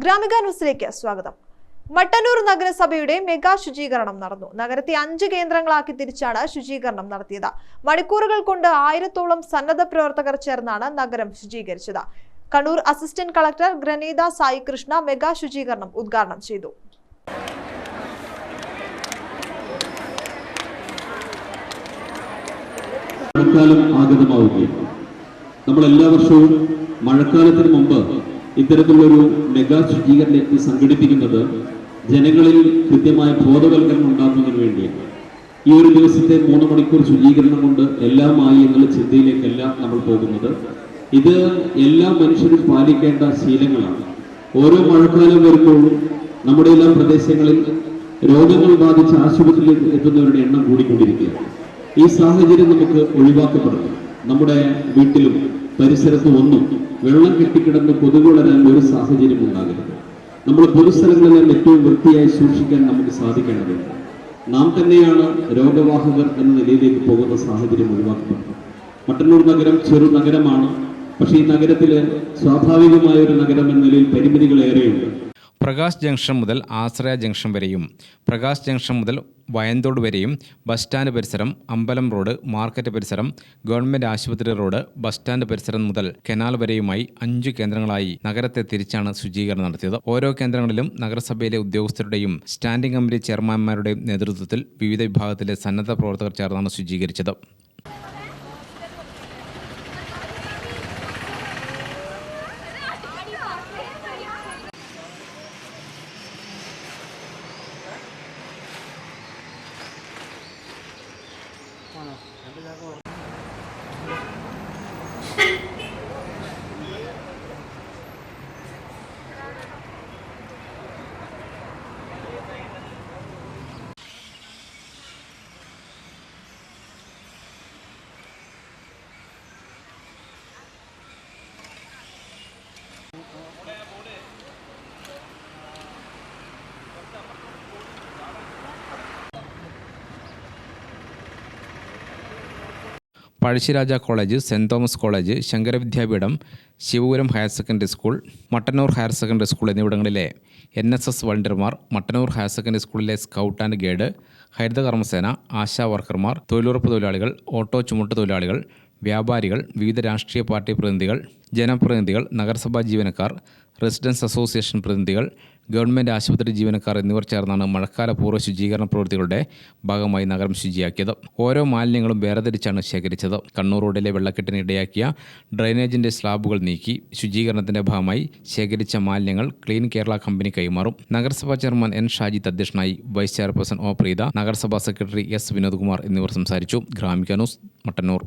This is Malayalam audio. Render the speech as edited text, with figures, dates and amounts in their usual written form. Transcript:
ഗ്രാമിക ന്യൂസിലേക്ക് സ്വാഗതം. മട്ടന്നൂർ നഗരസഭയുടെ മെഗാ ശുചീകരണം നടന്നു. നഗരത്തെ 5 കേന്ദ്രങ്ങളാക്കി തിരിച്ചാണ് ശുചീകരണം നടത്തിയത്. മണിക്കൂറുകൾ കൊണ്ട് 1000-ഓളം സന്നദ്ധ പ്രവർത്തകർ ചേർന്നാണ് നഗരം ശുചീകരിച്ചത്. Kannur assistant collector Grandhe Sai Krishna mega ശുചീകരണം ഉദ്ഘാടനം ചെയ്തു. മഴക്കാലം ആഗതമാവുകയാണ്. നമ്മൾ എല്ലാ വർഷവും മഴക്കാലത്തിന് മുമ്പ് ഇത്തരത്തിലൊരു മെഗാ ശുചീകരണ യജ്ഞം സംഘടിപ്പിക്കുന്നത് ജനങ്ങളിൽ കൃത്യമായ ബോധവൽക്കരണം ഉണ്ടാക്കുന്നതിന് വേണ്ടിയാണ്. ഈ ഒരു ദിവസത്തെ 3 മണിക്കൂർ ശുചീകരണം കൊണ്ട് എല്ലാമായി എന്നുള്ള ചിന്തയിലേക്കല്ല നമ്മൾ പോകുന്നത്. ഇത് എല്ലാ മനുഷ്യരും പാലിക്കേണ്ട ശീലങ്ങളാണ്. ഓരോ മഴക്കാലം വരുമ്പോഴും നമ്മുടെ എല്ലാ പ്രദേശങ്ങളിൽ രോഗങ്ങൾ ബാധിച്ച് ആശുപത്രിയിൽ എത്തുന്നവരുടെ എണ്ണം കൂടിക്കൊണ്ടിരിക്കുകയാണ്. ഈ സാഹചര്യം നമുക്ക് ഒഴിവാക്കപ്പെടണം. നമ്മുടെ വീട്ടിലും പരിസരത്തും ഒന്നും വെള്ളം കെട്ടിക്കിടന്ന് കൊതുക് വളരാൻ ഒരു സാഹചര്യം ഉണ്ടാകരുത്. നമ്മൾ പൊതുസ്ഥലങ്ങളെല്ലാം ഏറ്റവും വൃത്തിയായി സൂക്ഷിക്കാൻ നമുക്ക് സാധിക്കേണ്ടതുണ്ട്. നാം തന്നെയാണ് രോഗവാഹകർ എന്ന നിലയിലേക്ക് പോകുന്ന സാഹചര്യം ഒഴിവാക്കപ്പെടണം. മട്ടന്നൂർ നഗരം ചെറു നഗരമാണ്. പക്ഷേ ഈ നഗരത്തില് സ്വാഭാവികമായ ഒരു നഗരം എന്ന നിലയിൽ പരിമിതികൾ ഏറെയുണ്ട്. പ്രകാശ് ജംഗ്ഷൻ മുതൽ ആശ്രയ ജംഗ്ഷൻ വരെയും പ്രകാശ് ജംഗ്ഷൻ മുതൽ വയന്തോട് വരെയും ബസ് സ്റ്റാൻഡ് പരിസരം, അമ്പലം റോഡ്, മാർക്കറ്റ് പരിസരം, ഗവൺമെന്റ് ആശുപത്രി റോഡ്, ബസ് സ്റ്റാൻഡ് പരിസരം മുതൽ കനാൽ വരെയുമായി 5 കേന്ദ്രങ്ങളായി നഗരത്തെ തിരിച്ചാണ് ശുചീകരണം നടത്തിയത്. ഓരോ കേന്ദ്രങ്ങളിലും നഗരസഭയിലെ ഉദ്യോഗസ്ഥരുടെയും സ്റ്റാൻഡിംഗ് കമ്മിറ്റി ചെയർമാൻമാരുടെയും നേതൃത്വത്തിൽ വിവിധ വിഭാഗത്തിലെ സന്നദ്ധ പ്രവർത്തകർ ചേർന്നാണ് ശുചീകരിച്ചത്. Pazhassiraja college, saint Thomas college, Sankaravidyapeetham, Sivapuram higher secondary school, Mattannur higher secondary school എന്നിവിടങ്ങളിലെ NSS വളണ്ടിയർമാർ, മട്ടന്നൂർ ഹയർ സെക്കൻഡറി സ്കൂളിലെ scout and guide, Harithakarmasena, ASHA വർക്കർമാർ, തൊഴിലുറപ്പ് തൊഴിലാളികൾ, ഓട്ടോ ചുമട്ട് തൊഴിലാളികൾ, വ്യാപാരികൾ, വിവിധ രാഷ്ട്രീയ പാർട്ടി പ്രതിനിധികൾ, ജനപ്രതിനിധികൾ, നഗരസഭാ ജീവനക്കാർ, റെസിഡൻസ് അസോസിയേഷൻ പ്രതിനിധികൾ, ഗവൺമെൻറ് ആശുപത്രി ജീവനക്കാർ എന്നിവർ ചേർന്നാണ് മഴക്കാല പൂർവ്വ ശുചീകരണ പ്രവൃത്തികളുടെ ഭാഗമായി നഗരം ശുചിയാക്കിയത്. ഓരോ മാലിന്യങ്ങളും വേർതിരിച്ചാണ് ശേഖരിച്ചത്. കണ്ണൂർ റോഡിലെ വെള്ളക്കെട്ടിന് ഇടയാക്കിയ ഡ്രെയിനേജിന്റെ സ്ലാബുകൾ നീക്കി ശുചീകരണത്തിന്റെ ഭാഗമായി ശേഖരിച്ച മാലിന്യങ്ങൾ ക്ലീൻ കേരള കമ്പനി കൈമാറും. നഗരസഭാ ചെയർമാൻ N. ഷാജിദ് അധ്യക്ഷനായി. Vice chairperson O. പ്രീത, നഗരസഭാ സെക്രട്ടറി S. വിനോദ്കുമാർ എന്നിവർ സംസാരിച്ചു. ഗ്രാമിക ന്യൂസ്, മട്ടന്നൂർ.